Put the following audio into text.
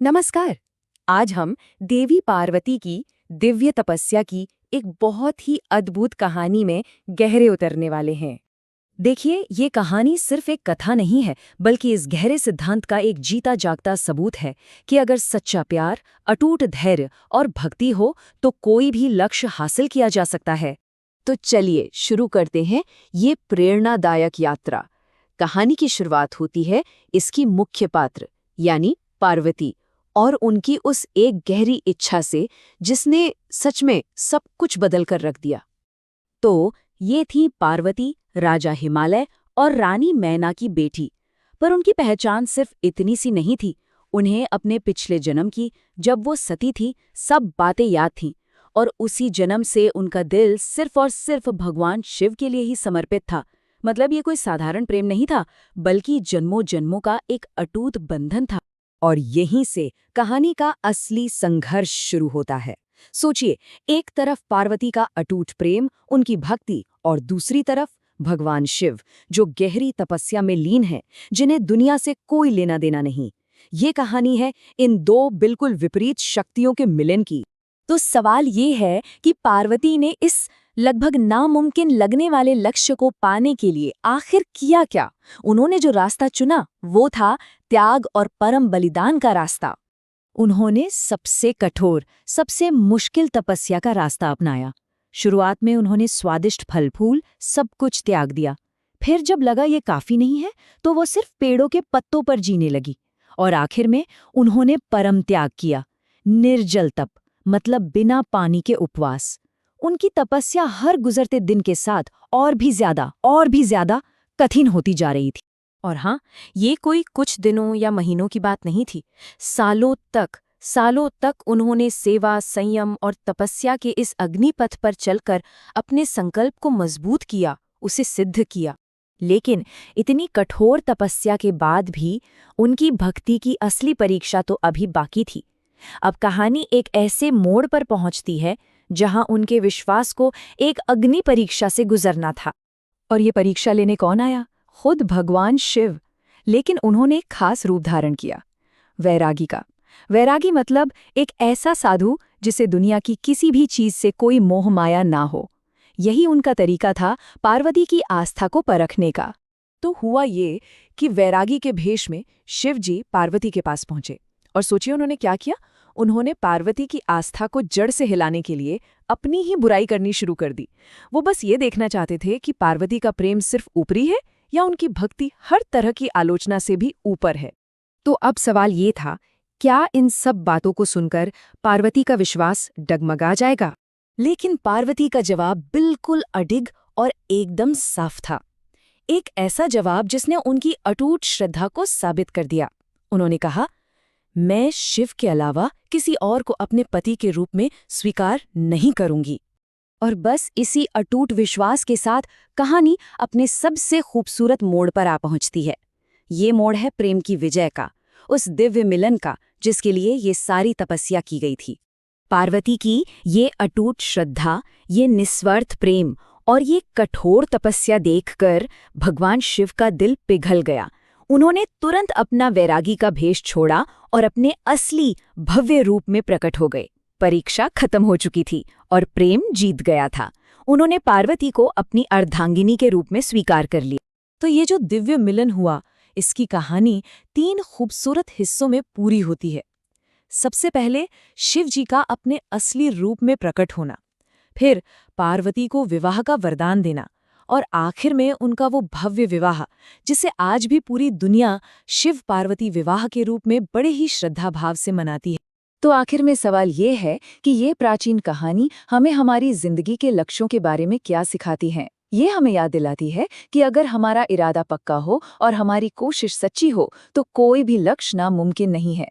नमस्कार। आज हम देवी पार्वती की दिव्य तपस्या की एक बहुत ही अद्भुत कहानी में गहरे उतरने वाले हैं। देखिए, ये कहानी सिर्फ एक कथा नहीं है, बल्कि इस गहरे सिद्धांत का एक जीता जागता सबूत है कि अगर सच्चा प्यार, अटूट धैर्य और भक्ति हो तो कोई भी लक्ष्य हासिल किया जा सकता है। तो चलिए शुरू करते हैं ये प्रेरणादायक यात्रा। कहानी की शुरुआत होती है इसकी मुख्य पात्र यानी पार्वती और उनकी उस एक गहरी इच्छा से जिसने सच में सब कुछ बदल कर रख दिया। तो ये थी पार्वती, राजा हिमालय और रानी मैना की बेटी। पर उनकी पहचान सिर्फ इतनी सी नहीं थी। उन्हें अपने पिछले जन्म की, जब वो सती थी, सब बातें याद थीं और उसी जन्म से उनका दिल सिर्फ और सिर्फ भगवान शिव के लिए ही समर्पित था। मतलब ये कोई साधारण प्रेम नहीं था, बल्कि जन्मों जन्मों का एक अटूट बंधन था। और यहीं से कहानी का असली संघर्ष शुरू होता है। सोचिए, एक तरफ पार्वती का अटूट प्रेम, उनकी भक्ति, और दूसरी तरफ भगवान शिव, जो गहरी तपस्या में लीन है, जिन्हें दुनिया से कोई लेना देना नहीं। ये कहानी है इन दो बिल्कुल विपरीत शक्तियों के मिलन की। तो सवाल ये है कि पार्वती ने इस लगभग नामुमकिन लगने वाले लक्ष्य को पाने के लिए आखिर किया क्या? उन्होंने जो रास्ता चुना वो था त्याग और परम बलिदान का रास्ता। उन्होंने सबसे कठोर, सबसे मुश्किल तपस्या का रास्ता अपनाया। शुरुआत में उन्होंने स्वादिष्ट फल फूल सब कुछ त्याग दिया। फिर जब लगा ये काफी नहीं है तो वो सिर्फ पेड़ों के पत्तों पर जीने लगी। और आखिर में उन्होंने परम त्याग किया, निर्जल तप, मतलब बिना पानी के उपवास। उनकी तपस्या हर गुजरते दिन के साथ और भी ज्यादा कठिन होती जा रही थी। और हाँ, ये कोई कुछ दिनों या महीनों की बात नहीं थी। सालों तक उन्होंने सेवा, संयम और तपस्या के इस अग्निपथ पर चलकर अपने संकल्प को मजबूत किया, उसे सिद्ध किया। लेकिन इतनी कठोर तपस्या के बाद भी उनकी भक्ति की असली परीक्षा तो अभी बाकी थी। अब कहानी एक ऐसे मोड़ पर पहुंचती है जहां उनके विश्वास को एक अग्नि परीक्षा से गुजरना था। और ये परीक्षा लेने कौन आया? खुद भगवान शिव। लेकिन उन्होंने एक खास रूप धारण किया, वैरागी का। वैरागी मतलब एक ऐसा साधु जिसे दुनिया की किसी भी चीज से कोई मोह माया ना हो। यही उनका तरीका था पार्वती की आस्था को परखने का। तो हुआ ये कि वैरागी के भेष में शिव जी पार्वती के पास पहुंचे। और सोचिए उन्होंने क्या किया। उन्होंने पार्वती की आस्था को जड़ से हिलाने के लिए अपनी ही बुराई करनी शुरू कर दी। वो बस ये देखना चाहते थे कि पार्वती का प्रेम सिर्फ ऊपरी है या उनकी भक्ति हर तरह की आलोचना से भी ऊपर है। तो अब सवाल ये था, क्या इन सब बातों को सुनकर पार्वती का विश्वास डगमगा जाएगा? लेकिन पार्वती का जवाब बिल्कुल अडिग और एकदम साफ था। एक ऐसा जवाब जिसने उनकी अटूट श्रद्धा को साबित कर दिया। उन्होंने कहा, मैं शिव के अलावा किसी और को अपने पति के रूप में स्वीकार नहीं करूंगी। और बस इसी अटूट विश्वास के साथ कहानी अपने सबसे खूबसूरत मोड़ पर आ पहुंचती है। ये मोड़ है प्रेम की विजय का, उस दिव्य मिलन का जिसके लिए ये सारी तपस्या की गई थी। पार्वती की ये अटूट श्रद्धा, ये निस्वार्थ प्रेम और ये कठोर तपस्या देखकर भगवान शिव का दिल पिघल गया। उन्होंने तुरंत अपना वैरागी का भेष छोड़ा और अपने असली भव्य रूप में प्रकट हो गए। परीक्षा खत्म हो चुकी थी और प्रेम जीत गया था। उन्होंने पार्वती को अपनी अर्धांगिनी के रूप में स्वीकार कर लिया। तो ये जो दिव्य मिलन हुआ, इसकी कहानी 3 खूबसूरत हिस्सों में पूरी होती है। सबसे पहले शिव जी का अपने असली रूप में प्रकट होना, फिर पार्वती को विवाह का वरदान देना, और आखिर में उनका वो भव्य विवाह जिसे आज भी पूरी दुनिया शिव पार्वती विवाह के रूप में बड़े ही श्रद्धा भाव से मनाती है। तो आखिर में सवाल ये है कि ये प्राचीन कहानी हमें हमारी जिंदगी के लक्ष्यों के बारे में क्या सिखाती है? ये हमें याद दिलाती है कि अगर हमारा इरादा पक्का हो और हमारी कोशिश सच्ची हो तो कोई भी लक्ष्य नामुमकिन नहीं है।